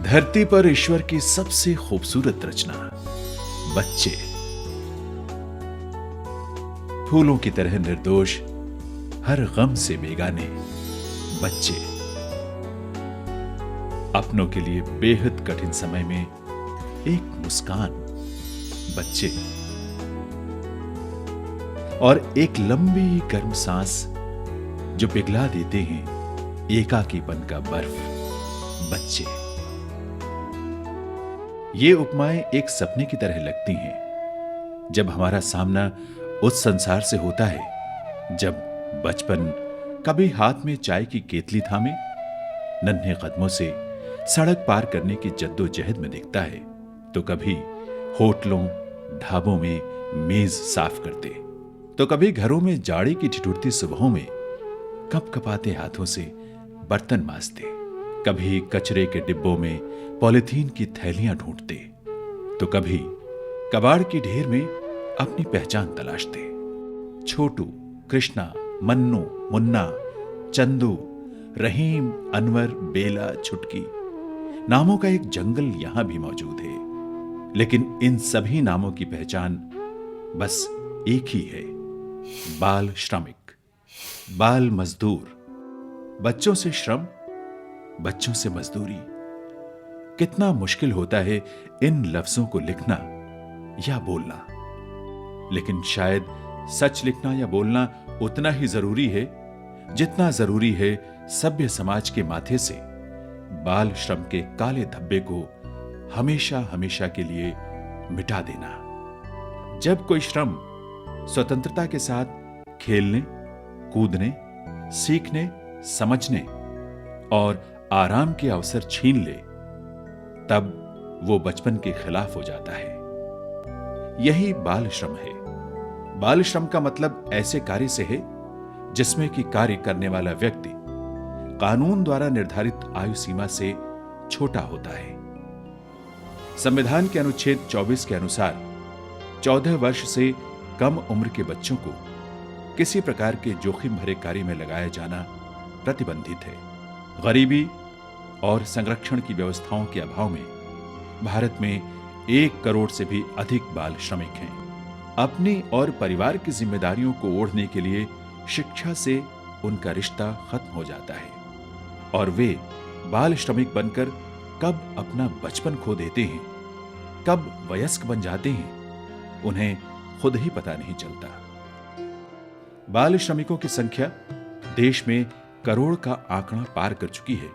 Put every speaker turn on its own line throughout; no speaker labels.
धरती पर ईश्वर की सबसे खूबसूरत रचना बच्चे, फूलों की तरह निर्दोष, हर गम से बेगाने बच्चे, अपनों के लिए बेहद कठिन समय में एक मुस्कान बच्चे, और एक लंबी गर्म सांस जो पिघला देते हैं एकाकीपन का बर्फ बच्चे। ये उपमाएं एक सपने की तरह लगती हैं जब हमारा सामना उस संसार से होता है जब बचपन कभी हाथ में चाय की केतली थामे नन्हे कदमों से सड़क पार करने की जद्दोजहद में दिखता है, तो कभी होटलों ढाबों में मेज साफ करते, तो कभी घरों में जाड़े की ठिठुरती सुबहों में कपकपाते हाथों से बर्तन मांजते, कभी कचरे के डिब्बों में पॉलिथीन की थैलियां ढूंढते, तो कभी कबाड़ की ढेर में अपनी पहचान तलाशते। छोटू, कृष्णा, मन्नू, मुन्ना, चंदू, रहीम, अनवर, बेला, छुटकी नामों का एक जंगल यहां भी मौजूद है, लेकिन इन सभी नामों की पहचान बस एक ही है, बाल श्रमिक, बाल मजदूर। बच्चों से श्रम, बच्चों से मजदूरी। कितना मुश्किल होता है इन लफ्जों को लिखना या बोलना, लेकिन शायद सच लिखना या बोलना उतना ही जरूरी है जितना जरूरी है सभ्य समाज के माथे से बाल श्रम के काले धब्बे को हमेशा हमेशा के लिए मिटा देना। जब कोई श्रम स्वतंत्रता के साथ खेलने, कूदने, सीखने, समझने और आराम के अवसर छीन ले, तब वो बचपन के खिलाफ हो जाता है। यही बाल श्रम है। बाल श्रम का मतलब ऐसे कार्य से है जिसमें कि कार्य करने वाला व्यक्ति कानून द्वारा निर्धारित आयु सीमा से छोटा होता है। संविधान के अनुच्छेद 24 के अनुसार 14 वर्ष से कम उम्र के बच्चों को किसी प्रकार के जोखिम भरे कार्य में लगाया जाना प्रतिबंधित है। गरीबी और संरक्षण की व्यवस्थाओं के अभाव में भारत में 1 करोड़ से भी अधिक बाल श्रमिक हैं। अपनी और परिवार की जिम्मेदारियों को ओढ़ने के लिए शिक्षा से उनका रिश्ता खत्म हो जाता है और वे बाल श्रमिक बनकर कब अपना बचपन खो देते हैं, कब वयस्क बन जाते हैं, उन्हें खुद ही पता नहीं चलता। बाल श्रमिकों की संख्या देश में करोड़ का आंकड़ा पार कर चुकी है,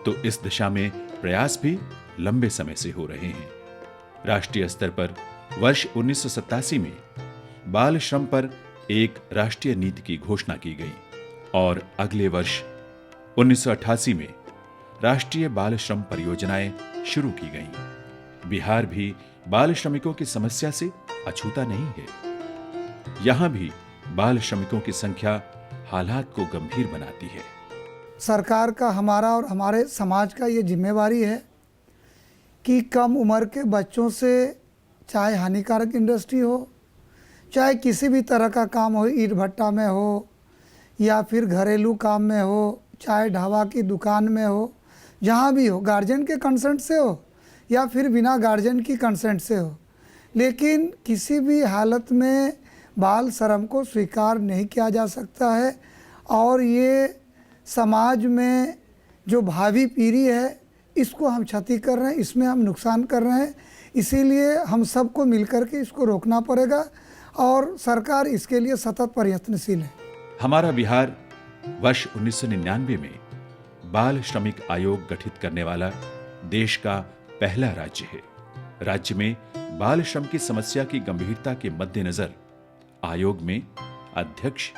तो इस दिशा में प्रयास भी लंबे समय से हो रहे हैं। राष्ट्रीय स्तर पर वर्ष 1987 में बाल श्रम पर एक राष्ट्रीय नीति की घोषणा की गई और अगले वर्ष 1988 में राष्ट्रीय बाल श्रम परियोजनाएं शुरू की गईं। बिहार भी बाल श्रमिकों की समस्या से अछूता नहीं है। यहां भी बाल श्रमिकों की संख्या हालात को गंभीर बनाती है।
सरकार का, हमारा और हमारे समाज का ये जिम्मेवारी है कि कम उम्र के बच्चों से, चाहे हानिकारक इंडस्ट्री हो, चाहे किसी भी तरह का काम हो, ईंट भट्टा में हो या फिर घरेलू काम में हो, चाहे ढाबा की दुकान में हो, जहाँ भी हो, गार्जियन के कंसेंट से हो या फिर बिना गार्जियन की कंसेंट से हो, लेकिन किसी भी हालत में बाल श्रम को स्वीकार नहीं किया जा सकता है। और ये समाज में जो भावी पीढ़ी है इसको हम क्षति कर रहे हैं, इसमें हम नुकसान कर रहे हैं। इसीलिए हम सबको मिलकर के इसको रोकना पड़ेगा और सरकार इसके लिए सतत प्रयत्नशील है।
हमारा बिहार वर्ष 1999 में बाल श्रमिक आयोग गठित करने वाला देश का पहला राज्य है। राज्य में बाल श्रम की समस्या की गंभीरता के मद्देनजर आयोग में अध्यक्ष,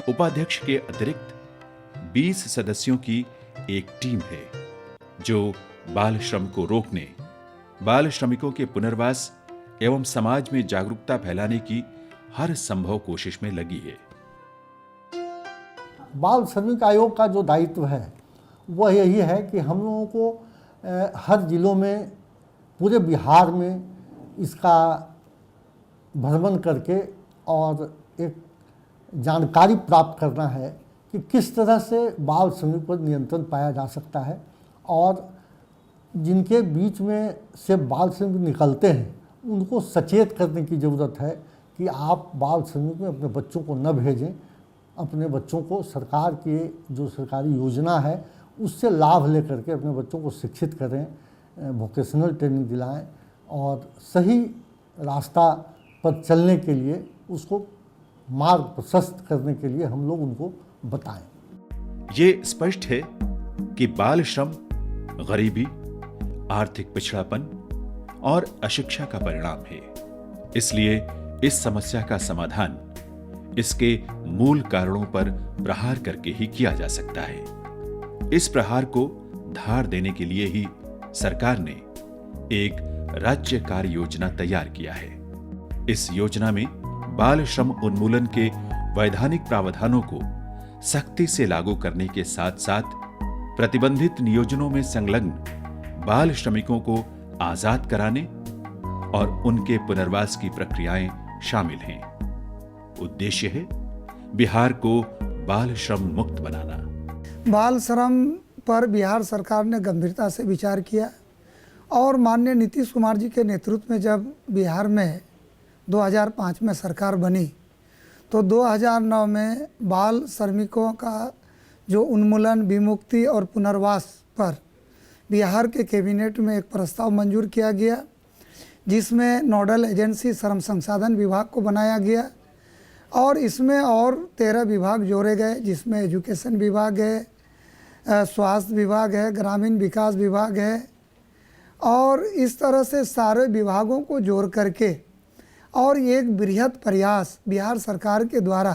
उपाध्यक्ष के अतिरिक्त 20 सदस्यों की एक टीम है जो बाल श्रम को रोकने, बाल श्रमिकों के पुनर्वास एवं समाज में जागरूकता फैलाने की हर संभव कोशिश में लगी है।
बाल श्रमिक आयोग का जो दायित्व है वह यही है कि हम लोगों को हर जिलों में, पूरे बिहार में इसका भ्रमण करके और एक जानकारी प्राप्त करना है कि किस तरह से बाल श्रमिक पर नियंत्रण पाया जा सकता है और जिनके बीच में से बाल श्रमिक निकलते हैं उनको सचेत करने की ज़रूरत है कि आप बाल श्रमिक में अपने बच्चों को न भेजें। अपने बच्चों को सरकार की जो सरकारी योजना है उससे लाभ लेकर के अपने बच्चों को शिक्षित करें, वोकेशनल ट्रेनिंग दिलाएं और सही रास्ता पर चलने के लिए उसको मार्ग प्रशस्त करने के लिए हम लोग उनको बताएं।
ये स्पष्ट है कि बाल श्रम गरीबी, आर्थिक पिछड़ापन और अशिक्षा का परिणाम है। इसलिए इस समस्या का समाधान इसके मूल कारणों पर प्रहार करके ही किया जा सकता है। इस प्रहार को धार देने के लिए ही सरकार ने एक राज्य कार्य योजना तैयार किया है। इस योजना में बाल श्रम उन्मूलन के वैधानिक प्रावधानों को सख्ती से लागू करने के साथ साथ प्रतिबंधित नियोजनों में संलग्न बाल श्रमिकों को आजाद कराने और उनके पुनर्वास की प्रक्रियाएं शामिल हैं। उद्देश्य है बिहार को बाल श्रम मुक्त बनाना।
बाल श्रम पर बिहार सरकार ने गंभीरता से विचार किया और माननीय नीतीश कुमार जी के नेतृत्व में जब बिहार में 2005 में सरकार बनी तो 2009 में बाल श्रमिकों का जो उन्मूलन, विमुक्ति और पुनर्वास पर बिहार के कैबिनेट में एक प्रस्ताव मंजूर किया गया, जिसमें नोडल एजेंसी श्रम संसाधन विभाग को बनाया गया और इसमें और 13 विभाग जोड़े गए, जिसमें एजुकेशन विभाग है, स्वास्थ्य विभाग है, ग्रामीण विकास विभाग है और इस तरह से सारे विभागों को जोड़ करके और एक बृहद प्रयास बिहार सरकार के द्वारा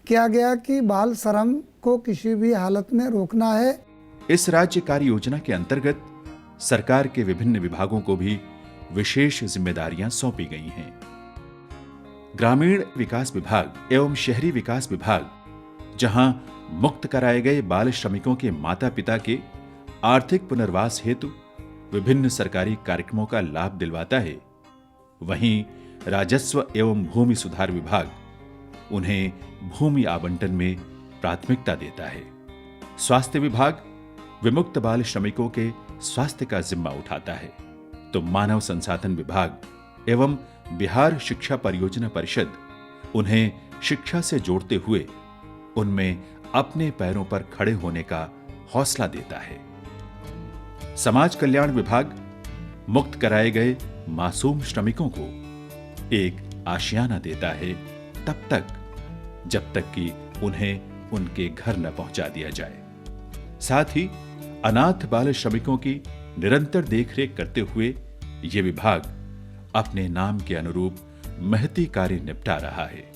किया गया कि बाल श्रम को किसी भी हालत में रोकना है।
इस राज्य कार्य योजना के अंतर्गत सरकार के विभिन्न विभागों को भी विशेष जिम्मेदारियां सौंपी गई हैं। ग्रामीण विकास विभाग एवं शहरी विकास विभाग, जहां मुक्त कराए गए बाल श्रमिकों के माता पिता के आर्थिक पुनर्वास हेतु विभिन्न सरकारी कार्यक्रमों का लाभ दिलवाता है, वहीं राजस्व एवं भूमि सुधार विभाग उन्हें भूमि आवंटन में प्राथमिकता देता है। स्वास्थ्य विभाग विमुक्त बाल श्रमिकों के स्वास्थ्य का जिम्मा उठाता है, तो मानव संसाधन विभाग एवं बिहार शिक्षा परियोजना परिषद उन्हें शिक्षा से जोड़ते हुए उनमें अपने पैरों पर खड़े होने का हौसला देता है। समाज कल्याण विभाग मुक्त कराए गए मासूम श्रमिकों को एक आशियाना देता है तब तक जब तक कि उन्हें उनके घर न पहुंचा दिया जाए। साथ ही अनाथ बाल श्रमिकों की निरंतर देखरेख करते हुए ये विभाग अपने नाम के अनुरूप महती कार्य निपटा रहा है।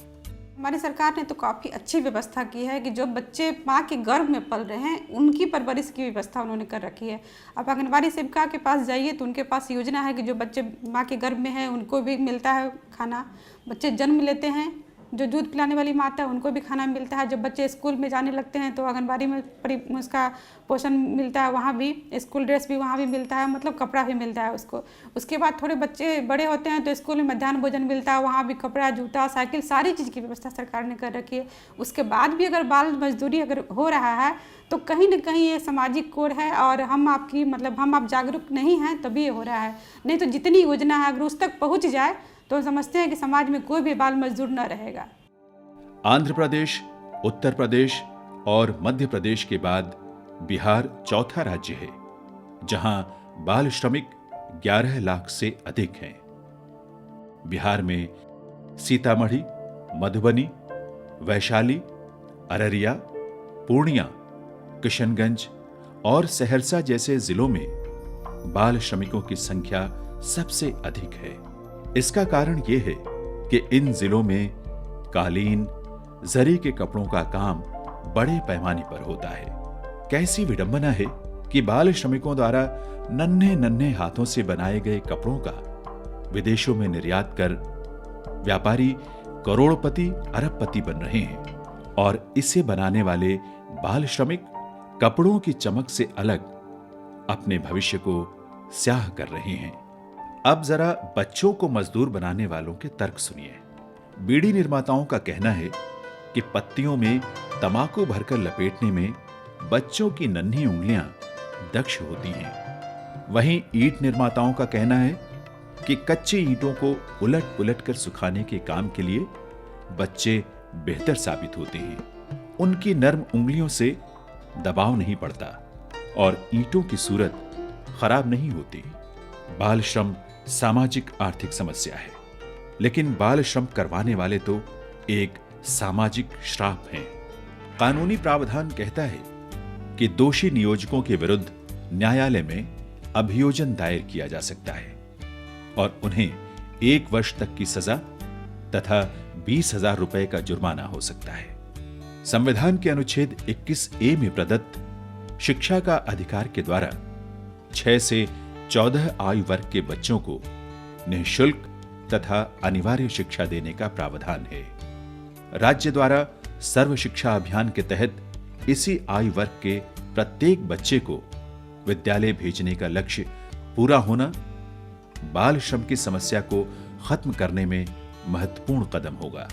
हमारी सरकार ने तो काफ़ी अच्छी व्यवस्था की है कि जो बच्चे माँ के गर्भ में पल रहे हैं उनकी परवरिश की व्यवस्था उन्होंने कर रखी है। अब आंगनबाड़ी सेविका के पास जाइए तो उनके पास योजना है कि जो बच्चे माँ के गर्भ में हैं उनको भी मिलता है खाना। बच्चे जन्म लेते हैं, जो दूध पिलाने वाली माता है उनको भी खाना मिलता है। जब बच्चे स्कूल में जाने लगते हैं तो आंगनबाड़ी में उसका पोषण मिलता है, वहाँ भी स्कूल ड्रेस भी वहाँ भी मिलता है, मतलब कपड़ा भी मिलता है उसको। उसके बाद थोड़े बच्चे बड़े होते हैं तो स्कूल में मध्याह्न भोजन मिलता है, वहाँ भी कपड़ा, जूता, साइकिल, सारी चीज़ की व्यवस्था सरकार ने कर रखी है। उसके बाद भी अगर बाल मजदूरी अगर हो रहा है तो कहीं ना कहीं ये सामाजिक कोड है और हम आप जागरूक नहीं हैं तभी ये हो रहा है। नहीं तो जितनी योजना है अगर उस तक पहुँच जाए तो समझते हैं कि समाज में कोई भी बाल मजदूर न रहेगा।
आंध्र प्रदेश, उत्तर प्रदेश और मध्य प्रदेश के बाद बिहार चौथा राज्य है जहां बाल श्रमिक 11 लाख से अधिक हैं। बिहार में सीतामढ़ी, मधुबनी, वैशाली, अररिया, पूर्णिया, किशनगंज और सहरसा जैसे जिलों में बाल श्रमिकों की संख्या सबसे अधिक है। इसका कारण यह है कि इन जिलों में कालीन, जरी के कपड़ों का काम बड़े पैमाने पर होता है। कैसी विडंबना है कि बाल श्रमिकों द्वारा नन्हे नन्हे हाथों से बनाए गए कपड़ों का विदेशों में निर्यात कर व्यापारी करोड़पति अरबपति बन रहे हैं और इसे बनाने वाले बाल श्रमिक कपड़ों की चमक से अलग अपने भविष्य को स्याह कर रहे हैं। अब जरा बच्चों को मजदूर बनाने वालों के तर्क सुनिए। बीड़ी निर्माताओं का कहना है कि पत्तियों में तंबाकू भरकर लपेटने में बच्चों की नन्ही उंगलियां दक्ष होती हैं। वहीं ईंट निर्माताओं का कहना है कि कच्ची ईंटों को उलट पुलट कर सुखाने के काम के लिए बच्चे बेहतर साबित होते हैं। उनकी नर्म उंगलियों से दबाव नहीं पड़ता और ईंटों की सूरत खराब नहीं होती। बाल श्रम सामाजिक आर्थिक समस्या है, लेकिन बाल श्रम करवाने वाले तो एक सामाजिक श्राप हैं। कानूनी प्रावधान कहता है कि दोषी नियोजकों के विरुद्ध न्यायालय में अभियोजन दायर किया जा सकता है और उन्हें 1 वर्ष तक की सजा तथा 20,000 रुपए का जुर्माना हो सकता है। संविधान के अनुच्छेद 21A में प्रदत्त शिक्षा का अधिकार के द्वारा 6 से 14 आयु वर्ग के बच्चों को निःशुल्क तथा अनिवार्य शिक्षा देने का प्रावधान है। राज्य द्वारा सर्व शिक्षा अभियान के तहत इसी आयु वर्ग के प्रत्येक बच्चे को विद्यालय भेजने का लक्ष्य पूरा होना बाल श्रम की समस्या को खत्म करने में महत्वपूर्ण कदम होगा।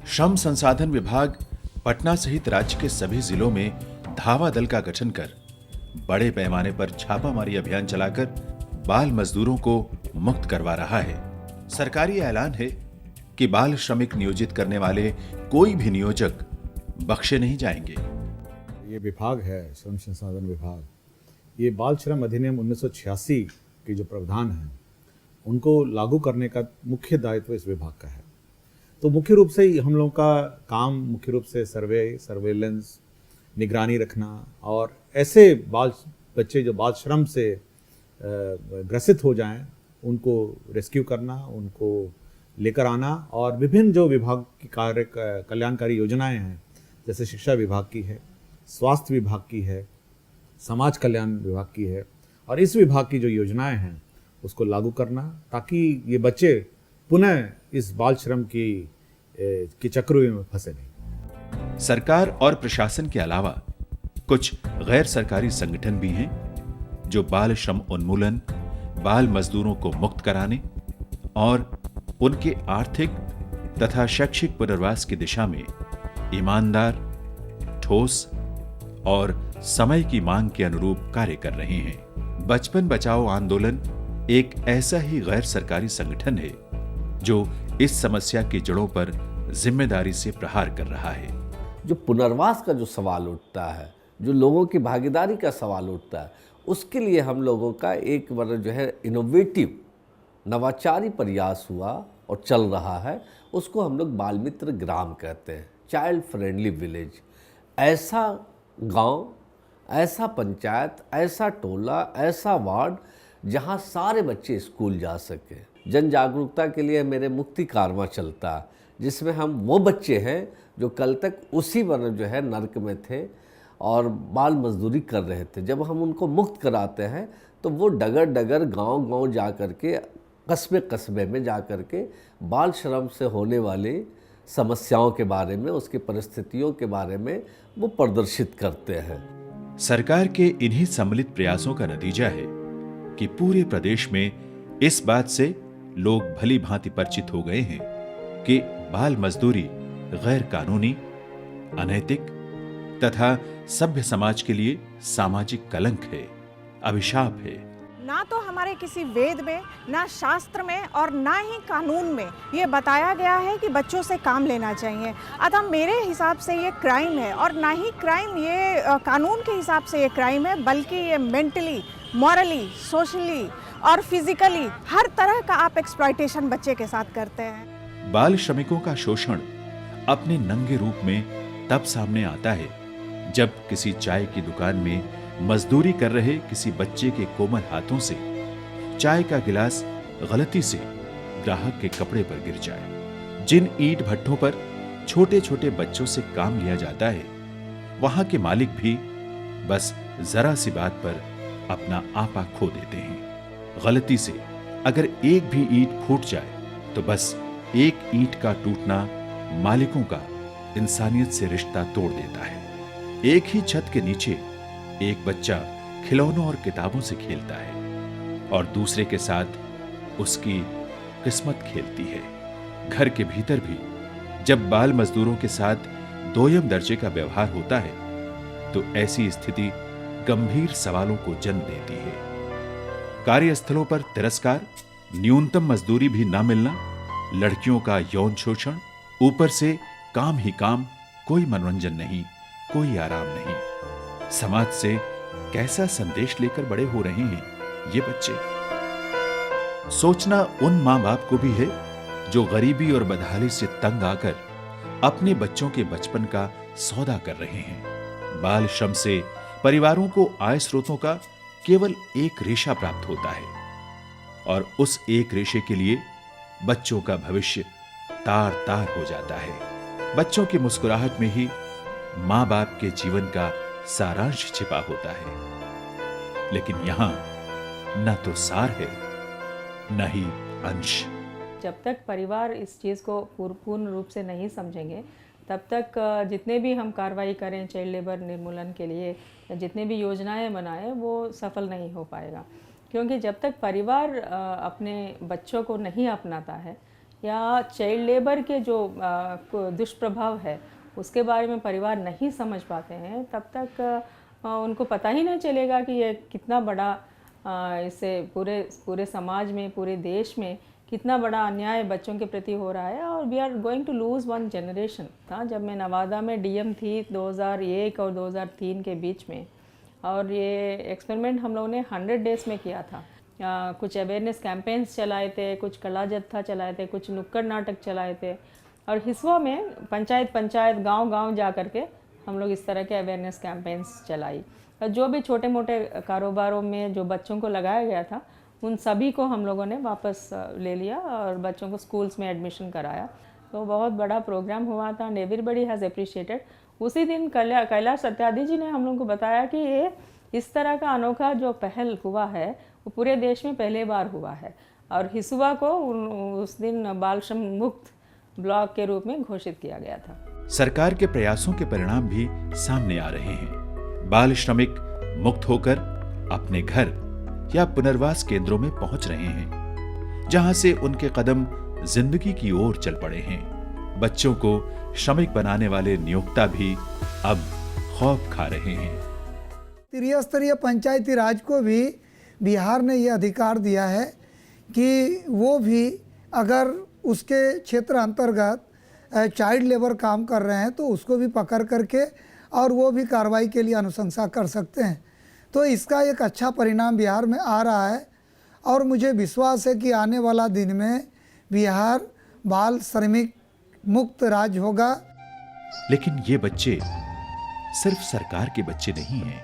श्रम संसाधन विभाग पटना सहित राज्य के सभी जिलों में धावा दल का गठन कर बड़े पैमाने पर छापामारी अभियान चलाकर बाल मजदूरों को मुक्त करवा रहा है। सरकारी ऐलान है कि बाल श्रमिक नियोजित करने वाले कोई भी नियोजक बख्शे नहीं जाएंगे।
ये विभाग है श्रम संसाधन विभाग, ये बाल श्रम अधिनियम 1986 के जो प्रावधान हैं उनको लागू करने का मुख्य दायित्व इस विभाग का है। तो मुख्य रूप से हम लोगों का काम मुख्य रूप से सर्वेलेंस, निगरानी रखना और ऐसे बच्चे जो बाल श्रम से ग्रसित हो जाएं उनको रेस्क्यू करना, उनको लेकर आना और विभिन्न जो विभाग की कल्याणकारी योजनाएं हैं जैसे शिक्षा विभाग की है, स्वास्थ्य विभाग की है, समाज कल्याण विभाग की है और इस विभाग की जो योजनाएं हैं उसको लागू करना ताकि ये बच्चे पुनः इस बाल श्रम की चक्रव्यूह में फंसे नहीं।
सरकार और प्रशासन के अलावा कुछ गैर सरकारी संगठन भी हैं जो बाल श्रम उन्मूलन, बाल मजदूरों को मुक्त कराने और उनके आर्थिक तथा शैक्षिक पुनर्वास की दिशा में ईमानदार, ठोस और समय की मांग के अनुरूप कार्य कर रहे हैं। बचपन बचाओ आंदोलन एक ऐसा ही गैर सरकारी संगठन है जो इस समस्या की जड़ों पर जिम्मेदारी से प्रहार कर रहा है।
जो पुनर्वास का जो सवाल उठता है, जो लोगों की भागीदारी का सवाल उठता है, उसके लिए हम लोगों का एक बार जो है इनोवेटिव नवाचारी प्रयास हुआ और चल रहा है, उसको हम लोग बाल मित्र ग्राम कहते हैं, चाइल्ड फ्रेंडली विलेज। ऐसा गांव, ऐसा पंचायत, ऐसा टोला, ऐसा वार्ड जहां सारे बच्चे स्कूल जा सके। जन जागरूकता के लिए मेरे मुक्ति कारवां चलता है जिसमें हम वो बच्चे हैं जो कल तक उसी वर्ण जो है नर्क में थे और बाल मजदूरी कर रहे थे। जब हम उनको मुक्त कराते हैं तो वो डगर डगर गांव-गांव जा कर के, कस्बे कस्बे में जा कर के बाल श्रम से होने वाली समस्याओं के बारे में, उसकी परिस्थितियों के बारे में वो प्रदर्शित करते हैं।
सरकार के इन्हीं सम्मिलित प्रयासों का नतीजा है कि पूरे प्रदेश में इस बात से लोग भली भांति परिचित हो गए हैं कि बाल मजदूरी गैर कानूनी, अनैतिक तथा सभ्य समाज के लिए सामाजिक कलंक है, अभिशाप है।
ना तो हमारे किसी वेद में, ना शास्त्र में और ना ही कानून में ये बताया गया है कि बच्चों से काम लेना चाहिए। अतः मेरे हिसाब से ये क्राइम है और ना ही क्राइम ये कानून के हिसाब से ये क्राइम है, बल्कि ये मेंटली, मॉरली, सोशली और फिजिकली हर तरह का आप एक्सप्लॉयटेशन बच्चे के साथ करते हैं।
बाल श्रमिकों का शोषण अपने नंगे रूप में तब सामने आता है जब किसी चाय की दुकान में मजदूरी कर रहे किसी बच्चे के कोमल हाथों से चाय का गिलास गलती से ग्राहक के कपड़े पर गिर जाए। जिन ईंट भट्ठों पर छोटे छोटे बच्चों से काम लिया जाता है, वहां के मालिक भी बस जरा सी बात पर अपना आपा खो देते हैं। गलती से अगर एक भी ईंट फूट जाए तो बस एक ईंट का टूटना मालिकों का इंसानियत से रिश्ता तोड़ देता है। एक ही छत के नीचे एक बच्चा खिलौनों और किताबों से खेलता है और दूसरे के साथ उसकी किस्मत खेलती है। घर के भीतर भी जब बाल मजदूरों के साथ दोयम दर्जे का व्यवहार होता है तो ऐसी स्थिति गंभीर सवालों को जन्म देती है। कार्यस्थलों पर तिरस्कार, न्यूनतम मजदूरी भी ना मिलना, लड़कियों का यौन शोषण, ऊपर से काम ही काम, कोई मनोरंजन नहीं, कोई आराम नहीं। समाज से कैसा संदेश लेकर बड़े हो रहे हैं ये बच्चे? सोचना उन मां बाप को भी है जो गरीबी और बदहाली से तंग आकर अपने बच्चों के बचपन का सौदा कर रहे हैं। बाल श्रम से परिवारों को आय स्रोतों का केवल एक रेशा प्राप्त होता है और उस एक रेशे के लिए बच्चों का भविष्य तार तार हो जाता है। बच्चों की मुस्कुराहट में ही मां बाप के जीवन का सारांश छिपा होता है, लेकिन यहां न तो सार है न ही अंश।
जब तक परिवार इस चीज़ को पूर्ण रूप से नहीं समझेंगे, तब तक जितने भी हम कार्रवाई करें चाइल्ड लेबर निर्मूलन के लिए, जितने भी योजनाएं बनाएं, वो सफल नहीं हो पाएगा। क्योंकि जब तक परिवार अपने बच्चों को नहीं अपनाता है या चाइल्ड लेबर के जो दुष्प्रभाव है उसके बारे में परिवार नहीं समझ पाते हैं, तब तक उनको पता ही नहीं चलेगा कि ये कितना बड़ा इससे पूरे समाज में, पूरे देश में कितना बड़ा अन्याय बच्चों के प्रति हो रहा है। और we are going to lose one generation. था जब मैं नवादा में डीएम थी 2001 और 2003 के बीच में, और ये एक्सपेरिमेंट हम लोगों ने 100 डेज़ में किया था। कुछ अवेयरनेस कैंपेन्स चलाए थे, कुछ कला जत्था चलाए थे, कुछ नुक्कड़ नाटक चलाए थे, और हिस्सों में पंचायत गांव जा कर के हम लोग इस तरह के अवेयरनेस कैंपेन्स चलाई। और जो भी छोटे मोटे कारोबारों में जो बच्चों को लगाया गया था, उन सभी को हम लोगों ने वापस ले लिया और बच्चों को स्कूल्स में एडमिशन कराया। तो बहुत बड़ा प्रोग्राम हुआ था एंड एवरीबडी हैज़ अप्रिशिएटेड। उसी दिन कैलाश सत्यार्थी जी ने हम लोगों को बताया कि ये इस तरह का अनोखा जो पहल हुआ है वो पूरे देश में पहले बार हुआ है, और हिसुआ को उस दिन बाल श्रम मुक्त ब्लॉक के रूप में घोषित किया गया था।
सरकार के प्रयासों के परिणाम भी सामने आ रहे हैं। बाल श्रमिक मुक्त होकर अपने घर या पुनर्वास केंद्रों में पहुंच रहे हैं, जहां से उनके कदम जिंदगी की ओर चल पड़े हैं। बच्चों को श्रमिक बनाने वाले नियोक्ता भी अब खौफ खा रहे हैं।
त्रिस्तरीय पंचायती राज को भी बिहार ने यह अधिकार दिया है कि वो भी अगर उसके क्षेत्र अंतर्गत चाइल्ड लेबर काम कर रहे हैं तो उसको भी पकड़ करके और वो भी कार्रवाई के लिए अनुशंसा कर सकते हैं। तो इसका एक अच्छा परिणाम बिहार में आ रहा है, और मुझे विश्वास है कि आने वाला दिन में बिहार बाल श्रमिक मुक्त राज्य होगा।
लेकिन ये बच्चे सिर्फ सरकार के बच्चे नहीं हैं,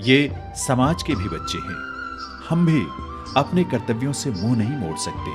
ये समाज के भी बच्चे हैं। हम भी अपने कर्तव्यों से मुंह नहीं मोड़ सकते।